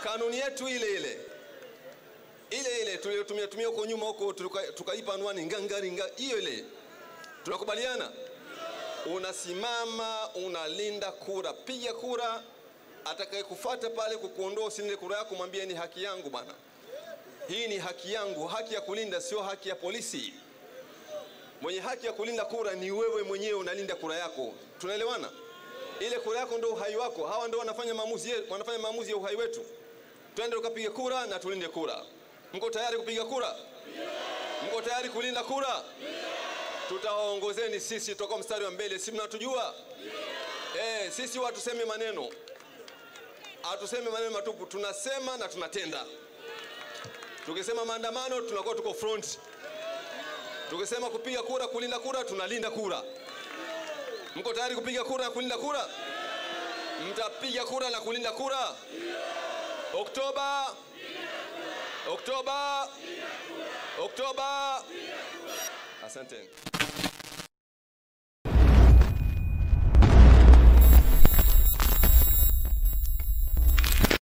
kanuni yetu ile tuliyotumia huko nyuma huko, tukaipa anwani ngangaringa hiyo ile. Tunakubaliana? Unasimama, unalinda kura. Piga kura, atakayekufuata pale kukuondoa usilinde kura yako, mwambie ni haki yangu bana. Hii ni haki yangu, haki ya kulinda, sio haki ya polisi. Mwenye haki ya kulinda kura ni wewe mwenyewe, unalinda kura yako. Tunaelewana? Ile kura yako ndio uhai wako. Hawa ndio wanafanya maamuzi ya uhai wetu. Twende tukapige kura na tulinde kura. Mko tayari kupiga kura? Mko tayari kulinda kura? Tutawaongozeni sisi, tutakuwa mstari wa mbele. Si mnatujua? Sisi watu tuseme maneno. Hatuseme maneno matupu, tunasema na tunatenda. Tukisema maandamano tunakuwa tuko front. Tukisema kupiga kura, kulinda kura, tunalinda kura. Mko tayari kupiga kura na kulinda kura? Mtapiga kura na kulinda kura? Oktoba. Asante.